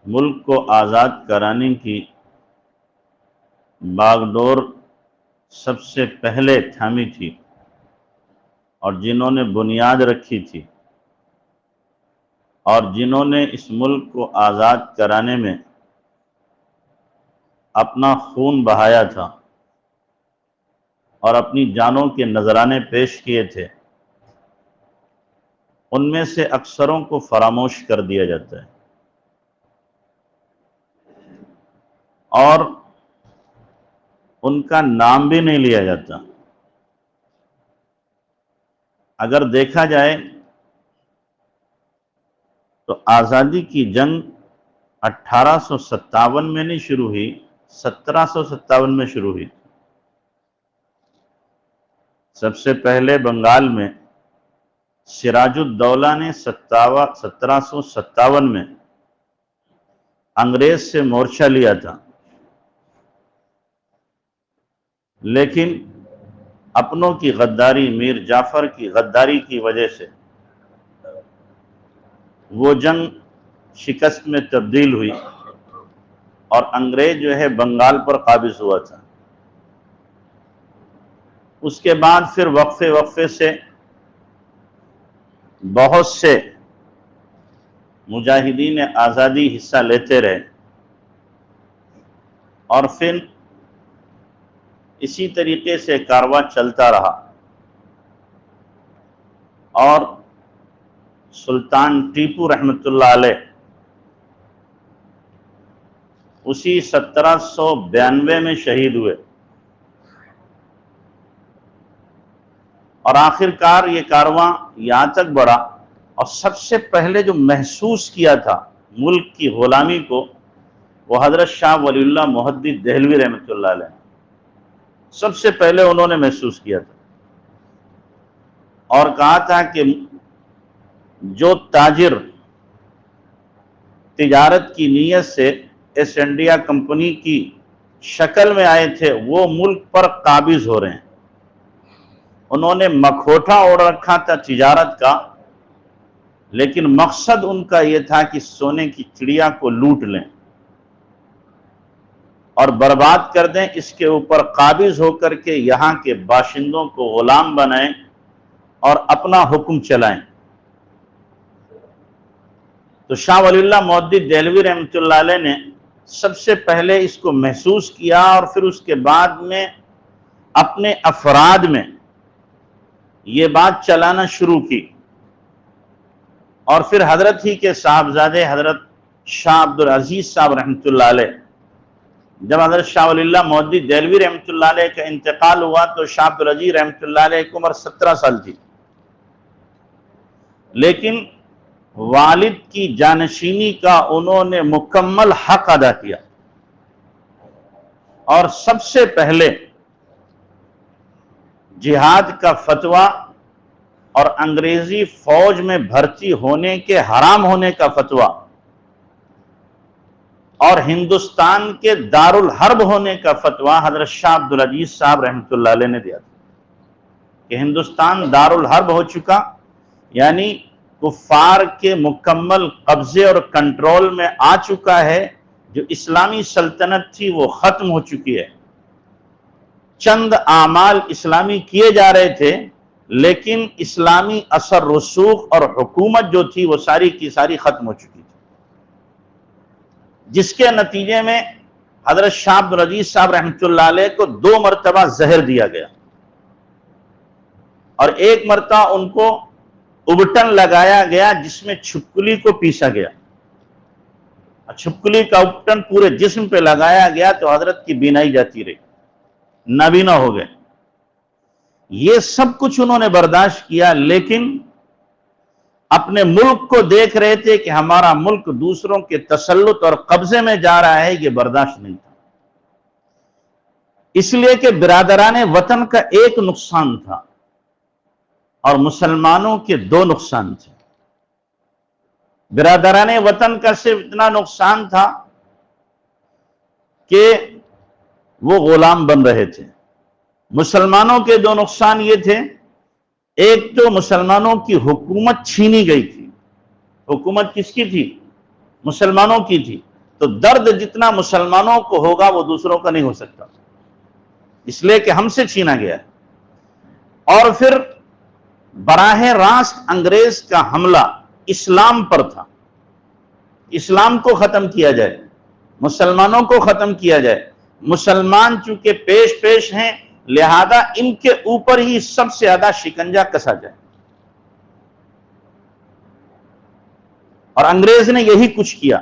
ملک کو آزاد کرانے کی باغ ڈور سب سے پہلے تھامی تھی اور جنہوں نے بنیاد رکھی تھی اور جنہوں نے اس ملک کو آزاد کرانے میں اپنا خون بہایا تھا اور اپنی جانوں کے نذرانے پیش کیے تھے، ان میں سے اکثروں کو فراموش کر دیا جاتا ہے اور ان کا نام بھی نہیں لیا جاتا۔ اگر دیکھا جائے تو آزادی کی جنگ 1857 میں نہیں شروع ہوئی، 1757 میں شروع ہوئی۔ سب سے پہلے بنگال میں سراج الدولہ نے 1757 میں انگریز سے مورچہ لیا تھا، لیکن اپنوں کی غداری، میر جعفر کی غداری کی وجہ سے وہ جنگ شکست میں تبدیل ہوئی اور انگریز جو ہے بنگال پر قابض ہوا تھا۔ اس کے بعد پھر وقفے سے بہت سے مجاہدین آزادی حصہ لیتے رہے اور پھر اسی طریقے سے کارواں چلتا رہا اور سلطان ٹیپو رحمۃ اللہ علیہ اسی 1792 میں شہید ہوئے اور آخر کار یہ کارواں یہاں تک بڑھا اور سب سے پہلے جو محسوس کیا تھا ملک کی غلامی کو وہ حضرت شاہ ولی اللہ محدث دہلوی رحمۃ اللہ علیہ سب سے پہلے انہوں نے محسوس کیا تھا اور کہا تھا کہ جو تاجر تجارت کی نیت سے ایسٹ انڈیا کمپنی کی شکل میں آئے تھے وہ ملک پر قابض ہو رہے ہیں۔ انہوں نے مکھوٹا اوڑھ رکھا تھا تجارت کا، لیکن مقصد ان کا یہ تھا کہ سونے کی چڑیا کو لوٹ لیں اور برباد کر دیں، اس کے اوپر قابض ہو کر کے یہاں کے باشندوں کو غلام بنائیں اور اپنا حکم چلائیں۔ تو شاہ ولی اللہ محدث دہلوی رحمۃ اللہ علیہ نے سب سے پہلے اس کو محسوس کیا اور پھر اس کے بعد میں اپنے افراد میں یہ بات چلانا شروع کی اور پھر حضرت ہی کے صاحبزادے حضرت شاہ عبدالعزیز صاحب رحمۃ اللہ علیہ، جب حضرت شاہ ولی اللہ محدث دہلوی رحمۃ اللہ علیہ کا انتقال ہوا تو شاہ عبدالعزیز رحمۃ اللہ علیہ کی عمر 17 سال تھی، لیکن والد کی جانشینی کا انہوں نے مکمل حق ادا کیا اور سب سے پہلے جہاد کا فتویٰ اور انگریزی فوج میں بھرتی ہونے کے حرام ہونے کا فتویٰ اور ہندوستان کے دارالحرب ہونے کا فتویٰ حضرت شاہ عبدالعزیز صاحب رحمۃ اللہ علیہ نے دیا تھا کہ ہندوستان دارالحرب ہو چکا، یعنی کفار کے مکمل قبضے اور کنٹرول میں آ چکا ہے، جو اسلامی سلطنت تھی وہ ختم ہو چکی ہے۔ چند اعمال اسلامی کیے جا رہے تھے لیکن اسلامی اثر رسوخ اور حکومت جو تھی وہ ساری کی ساری ختم ہو چکی تھی، جس کے نتیجے میں حضرت شاہ عبدالعزیز صاحب رحمۃ اللہ علیہ کو 2 مرتبہ زہر دیا گیا اور ایک مرتبہ ان کو ابٹن لگایا گیا جس میں چھپکلی کو پیسا گیا، چھپکلی کا ابٹن پورے جسم پہ لگایا گیا تو حضرت کی بینائی جاتی رہی، نابینا ہو گئے۔ یہ سب کچھ انہوں نے برداشت کیا، لیکن اپنے ملک کو دیکھ رہے تھے کہ ہمارا ملک دوسروں کے تسلط اور قبضے میں جا رہا ہے، یہ برداشت نہیں تھا۔ اس لیے کہ برادران وطن کا ایک نقصان تھا اور مسلمانوں کے 2 نقصان تھے۔ برادران وطن کا صرف اتنا نقصان تھا کہ وہ غلام بن رہے تھے، مسلمانوں کے 2 نقصان یہ تھے، ایک تو مسلمانوں کی حکومت چھینی گئی تھی۔ حکومت کس کی تھی؟ مسلمانوں کی تھی، تو درد جتنا مسلمانوں کو ہوگا وہ دوسروں کا نہیں ہو سکتا، اس لیے کہ ہم سے چھینا گیا ہے۔ اور پھر براہ راست انگریز کا حملہ اسلام پر تھا، اسلام کو ختم کیا جائے، مسلمانوں کو ختم کیا جائے۔ مسلمان چونکہ پیش ہیں، لہذا ان کے اوپر ہی سب سے زیادہ شکنجہ کسا جائے، اور انگریز نے یہی کچھ کیا۔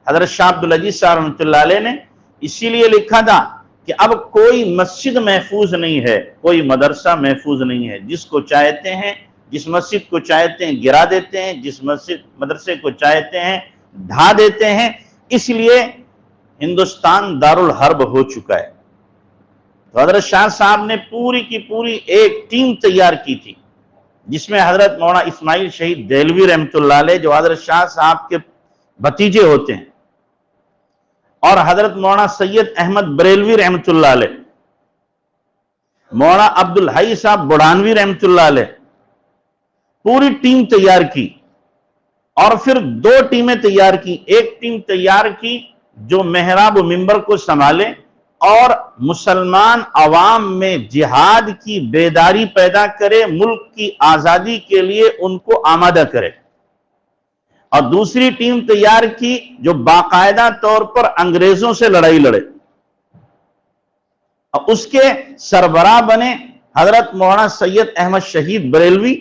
حضرت شاہ عبدالعزیز صاحب رحمۃ اللہ علیہ نے اسی لیے لکھا تھا کہ اب کوئی مسجد محفوظ نہیں ہے، کوئی مدرسہ محفوظ نہیں ہے، جس کو چاہتے ہیں، جس مسجد کو چاہتے ہیں گرا دیتے ہیں، جس مدرسے کو چاہتے ہیں ڈھا دیتے ہیں۔ اس لیے ہندوستان دارالحرب ہو چکا ہے۔ تو حضرت شاہ صاحب نے پوری کی پوری ایک ٹیم تیار کی تھی، جس میں حضرت مولانا اسماعیل شہید دہلوی رحمۃ اللہ علیہ جو حضرت شاہ صاحب کے بھتیجے ہوتے ہیں، اور حضرت مولانا سید احمد بریلوی رحمۃ اللہ علیہ، مولانا عبدالحی صاحب بڑھانوی رحمۃ اللہ علیہ، پوری ٹیم تیار کی۔ اور پھر دو ٹیمیں تیار کی، ایک ٹیم تیار کی جو محراب و منبر کو سنبھالے اور مسلمان عوام میں جہاد کی بیداری پیدا کرے، ملک کی آزادی کے لیے ان کو آمادہ کرے، اور دوسری ٹیم تیار کی جو باقاعدہ طور پر انگریزوں سے لڑائی لڑے، اور اس کے سربراہ بنے حضرت مولانا سید احمد شہید بریلوی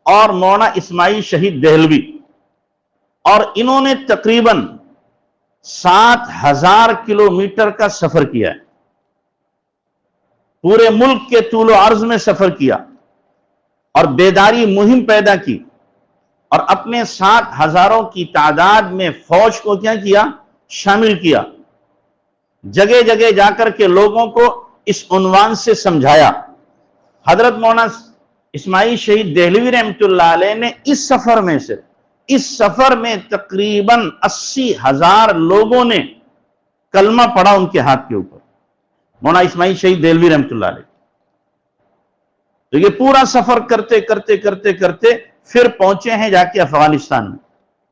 اور مولانا اسماعیل شہید دہلوی۔ اور انہوں نے تقریباً 7,000 کلومیٹر کا سفر کیا ہے، پورے ملک کے طول و عرض میں سفر کیا، اور بیداری مہم پیدا کی، اور اپنے 7,000 کی تعداد میں فوج کو کیا شامل کیا، جگہ جگہ جا کر کے لوگوں کو اس عنوان سے سمجھایا۔ حضرت مولانا اسماعیل شہید دہلوی رحمۃ اللہ علیہ نے اس سفر میں تقریباً 80,000 لوگوں نے کلمہ پڑھا ان کے ہاتھ کے اوپر، مولانا اسماعیل شہید دہلوی رحمۃ اللہ علیہ۔ تو یہ پورا سفر کرتے کرتے کرتے کرتے پھر پہنچے ہیں جا کے افغانستان میں،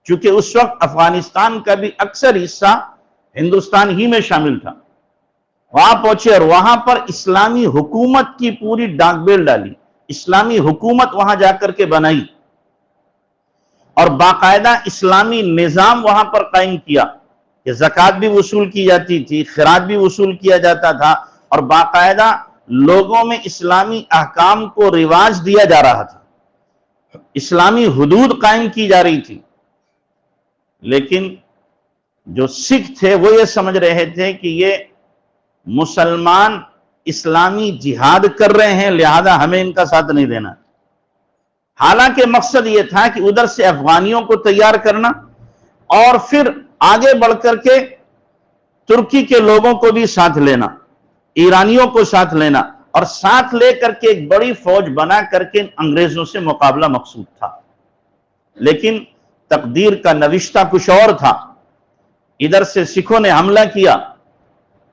چونکہ اس وقت افغانستان کا بھی اکثر حصہ ہندوستان ہی میں شامل تھا۔ وہاں پہنچے اور وہاں پر اسلامی حکومت کی پوری ڈاک بیل ڈالی، اسلامی حکومت وہاں جا کر کے بنائی، اور باقاعدہ اسلامی نظام وہاں پر قائم کیا کہ زکوٰۃ بھی وصول کی جاتی تھی، خراج بھی وصول کیا جاتا تھا، اور باقاعدہ لوگوں میں اسلامی احکام کو رواج دیا جا رہا تھا، اسلامی حدود قائم کی جا رہی تھی۔ لیکن جو سکھ تھے وہ یہ سمجھ رہے تھے کہ یہ مسلمان اسلامی جہاد کر رہے ہیں، لہذا ہمیں ان کا ساتھ نہیں دینا۔ حالانکہ مقصد یہ تھا کہ ادھر سے افغانیوں کو تیار کرنا، اور پھر آگے بڑھ کر کے ترکی کے لوگوں کو بھی ساتھ لینا، ایرانیوں کو ساتھ لینا، اور ساتھ لے کر کے ایک بڑی فوج بنا کر کے انگریزوں سے مقابلہ مقصود تھا۔ لیکن تقدیر کا نوشتہ کچھ اور تھا۔ ادھر سے سکھوں نے حملہ کیا،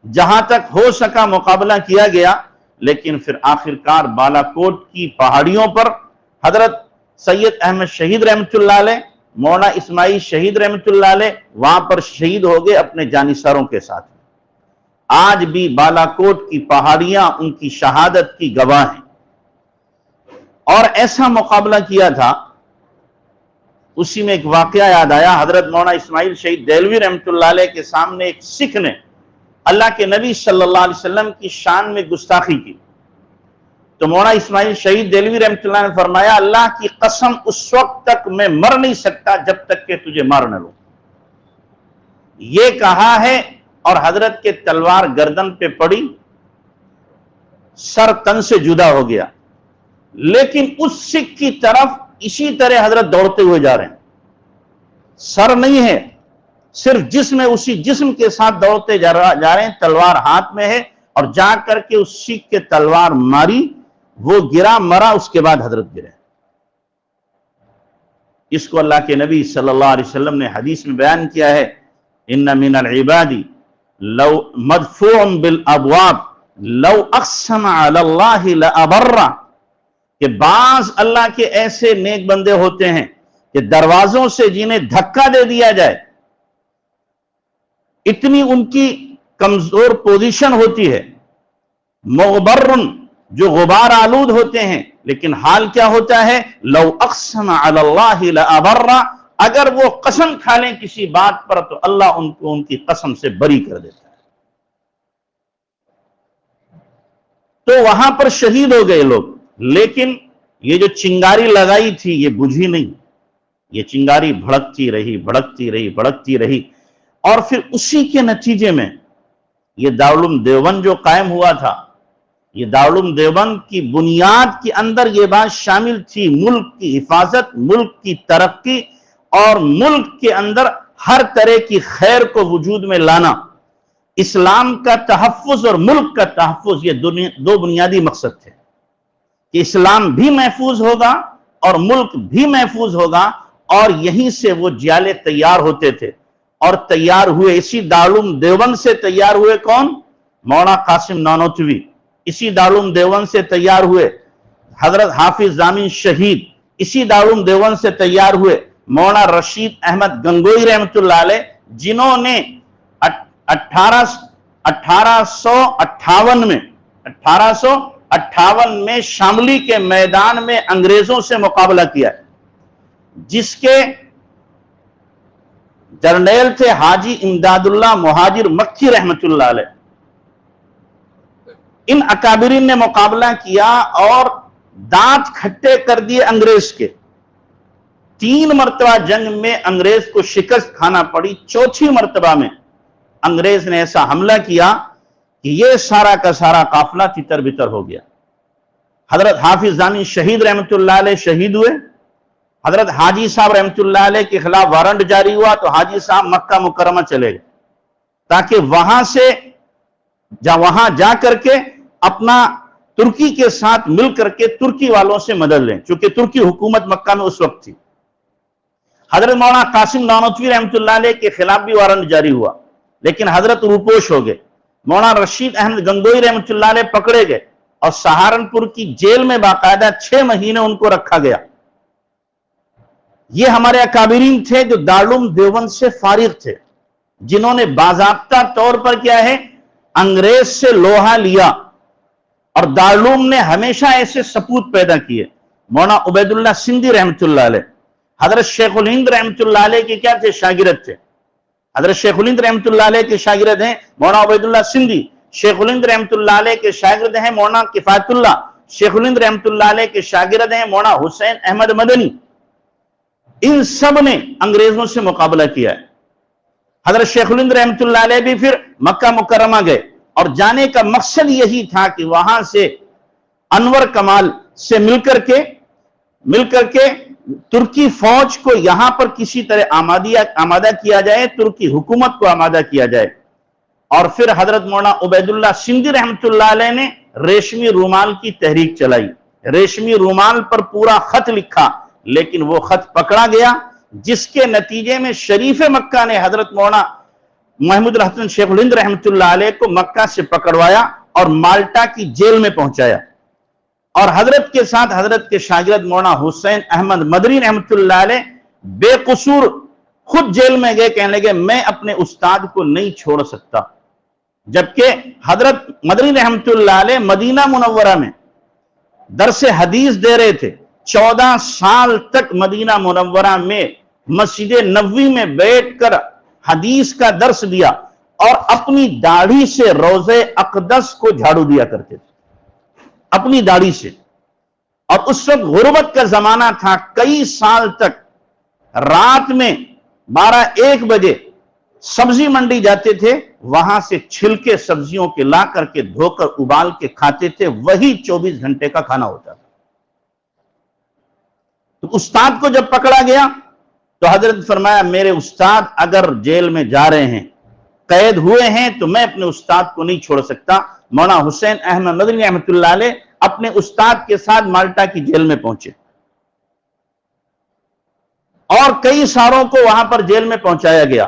جہاں تک ہو سکا مقابلہ کیا گیا، لیکن پھر آخرکار بالا کوٹ کی پہاڑیوں پر حضرت سید احمد شہید رحمۃ اللہ علیہ، مولانا اسماعیل شہید رحمۃ اللہ علیہ وہاں پر شہید ہو گئے اپنے جانثاروں کے ساتھ۔ آج بھی بالا کوٹ کی پہاڑیاں ان کی شہادت کی گواہ ہیں۔ اور ایسا مقابلہ کیا تھا، اسی میں ایک واقعہ یاد آیا۔ حضرت مولانا اسماعیل شہید دہلوی رحمۃ اللہ علیہ کے سامنے ایک سکھ نے اللہ کے نبی صلی اللہ علیہ وسلم کی شان میں گستاخی کی، تو مولانا اسماعیل شہید دہلوی رحمۃ اللہ نے فرمایا، اللہ کی قسم اس وقت تک میں مر نہیں سکتا جب تک کہ تجھے مار نہ لوں۔ یہ کہا ہے، اور حضرت کے تلوار گردن پہ پڑی، سر تن سے جدا ہو گیا، لیکن اس سکھ کی طرف اسی طرح حضرت دوڑتے ہوئے جا رہے ہیں، سر نہیں ہے، صرف جسم ہے، اسی جسم کے ساتھ دوڑتے جا رہے ہیں، تلوار ہاتھ میں ہے، اور جا کر کے اس سکھ کے تلوار ماری، وہ گرا، مرا، اس کے بعد حضرت گرے۔ اس کو اللہ کے نبی صلی اللہ علیہ وسلم نے حدیث میں بیان کیا ہے، ان من العباد لو مدفوع بالابواب لو اقسم علی اللہ لابر، کہ بعض اللہ کے ایسے نیک بندے ہوتے ہیں کہ دروازوں سے جنہیں دھکا دے دیا جائے اتنی ان کی کمزور پوزیشن ہوتی ہے، مغبرن جو غبار آلود ہوتے ہیں، لیکن حال کیا ہوتا ہے؟ لو اقسم علی اللہ لابر، اگر وہ قسم کھا لیں کسی بات پر تو اللہ ان کو ان کی قسم سے بری کر دیتا ہے۔ تو وہاں پر شہید ہو گئے لوگ، لیکن یہ جو چنگاری لگائی تھی یہ بجھی نہیں، یہ چنگاری بھڑکتی رہی بھڑکتی رہی بھڑکتی رہی، اور پھر اسی کے نتیجے میں یہ دارالعلوم دیوبند جو قائم ہوا تھا، یہ دارالعلوم دیوبند کی بنیاد کے اندر یہ بات شامل تھی، ملک کی حفاظت، ملک کی ترقی، اور ملک کے اندر ہر طرح کی خیر کو وجود میں لانا۔ اسلام کا تحفظ اور ملک کا تحفظ، یہ دو بنیادی مقصد تھے کہ اسلام بھی محفوظ ہوگا اور ملک بھی محفوظ ہوگا، اور یہیں سے وہ جیالے تیار ہوتے تھے، اور تیار ہوئے اسی دارالعلوم دیوبند سے تیار ہوئے کون؟ مولانا قاسم نانوتوی، اسی دارالعلوم دیوبند سے تیار ہوئے حضرت حافظ ضامن شہید، اسی دارالعلوم دیوبند سے تیار ہوئے مولانا رشید احمد گنگوئی رحمۃ اللہ علیہ، جنہوں نے 1858 میں شاملی کے میدان میں انگریزوں سے مقابلہ کیا ہے، جس کے جرنیل تھے حاجی امداد اللہ مہاجر مکی رحمۃ اللہ علیہ۔ ان اکابرین نے مقابلہ کیا اور دانت کھٹے کر دیے انگریز کے۔ 3 مرتبہ جنگ میں انگریز کو شکست کھانا پڑی، چوتھی مرتبہ میں انگریز نے ایسا حملہ کیا کہ یہ سارا کا سارا قافلہ تتر بتر ہو گیا۔ حضرت حافظ ضامن شہید رحمۃ اللہ علیہ شہید ہوئے، حضرت حاجی صاحب رحمۃ اللہ علیہ کے خلاف وارنٹ جاری ہوا تو حاجی صاحب مکہ مکرمہ چلے گئے، تاکہ وہاں جا کر کے اپنا ترکی کے ساتھ مل کر کے ترکی والوں سے مدد لیں، چونکہ ترکی حکومت مکہ میں اس وقت تھی۔ حضرت مولانا قاسم نانوتوی رحمۃ اللہ علیہ کے خلاف بھی وارنٹ جاری ہوا، لیکن حضرت روپوش ہو گئے۔ مولانا رشید احمد گنگوئی رحمۃ اللہ علیہ پکڑے گئے اور سہارنپور کی جیل میں باقاعدہ 6 مہینے ان کو رکھا گیا۔ یہ ہمارے اکابرین تھے جو دارالعلوم دیوبند سے فارغ تھے، جنہوں نے باضابطہ طور پر کیا ہے، انگریز سے لوہا لیا، اور دارالعلوم نے ہمیشہ ایسے سپوت پیدا کیے۔ مولانا عبید اللہ سندھی رحمۃ اللہ علیہ حضرت شیخ الہند رحمۃ اللہ علیہ کے کیا تھے؟ شاگرد تھے۔ حضرت شیخ الہند رحمۃ اللہ علیہ کے شاگرد ہیں مولانا عبید اللہ سندھی، شیخ الہند رحمۃ اللہ علیہ کے شاگرد ہیں مولانا کفایت اللہ، شیخ الہند رحمۃ اللہ علیہ کے شاگرد ہیں مولانا حسین احمد مدنی۔ ان سب نے انگریزوں سے مقابلہ کیا ہے۔ حضرت شیخ الہند رحمۃ اللہ علیہ بھی پھر مکہ مکرمہ گئے، اور جانے کا مقصد یہی تھا کہ وہاں سے انور کمال سے مل کر کے ترکی فوج کو یہاں پر کسی طرح آمادہ کیا جائے، ترکی حکومت کو آمادہ کیا جائے۔ اور پھر حضرت مولانا عبید اللہ سندھی رحمۃ اللہ علیہ نے ریشمی رومال کی تحریک چلائی، ریشمی رومال پر پورا خط لکھا، لیکن وہ خط پکڑا گیا، جس کے نتیجے میں شریف مکہ نے حضرت مولانا محمود الحسن شیخ الہند رحمۃ اللہ علیہ کو مکہ سے پکڑوایا اور مالٹا کی جیل میں پہنچایا، اور حضرت کے ساتھ حضرت کے شاگرد مولانا حسین احمد مدنی رحمۃ اللہ علیہ بے قصور خود جیل میں گئے، کہنے لگے میں اپنے استاد کو نہیں چھوڑ سکتا، جبکہ حضرت مدنی رحمۃ اللہ علیہ مدینہ منورہ میں درس حدیث دے رہے تھے، 14 سال تک مدینہ منورہ میں مسجد نبوی میں بیٹھ کر حدیث کا درس دیا، اور اپنی داڑھی سے روضہ اقدس کو جھاڑو دیا کرتے تھے، اپنی داڑھی سے۔ اور اس وقت غربت کا زمانہ تھا، کئی سال تک رات میں 12-1 بجے سبزی منڈی جاتے تھے، وہاں سے چھلکے سبزیوں کے لا کر کے دھو کر ابال کے کھاتے تھے، وہی 24 گھنٹے کا کھانا ہوتا تھا۔ تو استاد کو جب پکڑا گیا تو حضرت فرمایا میرے استاد اگر جیل میں جا رہے ہیں، قید ہوئے ہیں، تو میں اپنے استاد کو نہیں چھوڑ سکتا۔ مولانا حسین احمد مدنی رحمۃ اللہ علیہ اپنے استاد کے ساتھ مالٹا کی جیل میں پہنچے، اور کئی سالوں کو وہاں پر جیل میں پہنچایا گیا،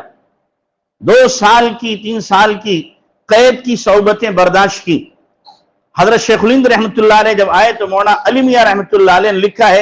2 سال کی 3 سال کی قید کی صعوبتیں برداشت کی۔ حضرت شیخ الہند رحمۃ اللہ علیہ جب آئے تو مولانا علی میاں رحمۃ اللہ علیہ نے لکھا ہے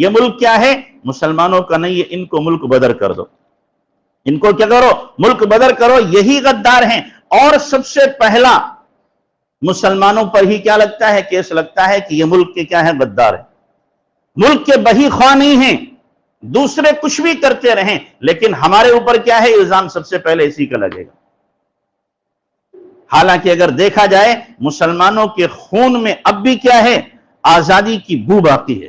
یہ ملک کیا ہے؟ مسلمانوں کا نہیں ہے، ان کو ملک بدر کر دو، ان کو کیا کرو؟ ملک بدر کرو، یہی غدار ہیں۔ اور سب سے پہلا مسلمانوں پر ہی کیا لگتا ہے؟ کیس لگتا ہے کہ یہ ملک کے کیا ہے؟ غدار ہے، ملک کے بہی خواہ نہیں ہیں، دوسرے کچھ بھی کرتے رہیں لیکن ہمارے اوپر کیا ہے؟ الزام سب سے پہلے اسی کا لگے گا۔ حالانکہ اگر دیکھا جائے مسلمانوں کے خون میں اب بھی کیا ہے؟ آزادی کی بو باقی ہے،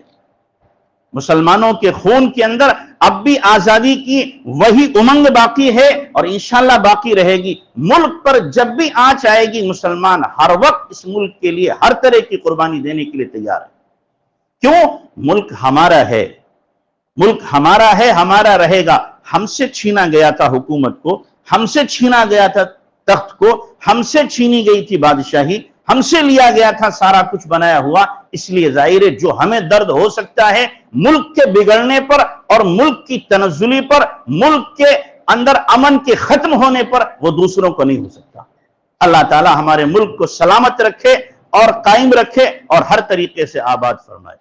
مسلمانوں کے خون کے اندر اب بھی آزادی کی وہی امنگ باقی ہے اور انشاءاللہ باقی رہے گی۔ ملک پر جب بھی آنچ آئے گی مسلمان ہر وقت اس ملک کے لیے ہر طرح کی قربانی دینے کے لیے تیار ہے۔ کیوں؟ ملک ہمارا ہے، ملک ہمارا ہے، ہمارا رہے گا۔ ہم سے چھینا گیا تھا حکومت کو، ہم سے چھینا گیا تھا تخت کو، ہم سے چھینی گئی تھی بادشاہی، ہم سے لیا گیا تھا سارا کچھ بنایا ہوا۔ اس لیے ظاہر ہے جو ہمیں درد ہو سکتا ہے ملک کے بگڑنے پر اور ملک کی تنزلی پر، ملک کے اندر امن کے ختم ہونے پر، وہ دوسروں کو نہیں ہو سکتا۔ اللہ تعالی ہمارے ملک کو سلامت رکھے اور قائم رکھے اور ہر طریقے سے آباد فرمائے۔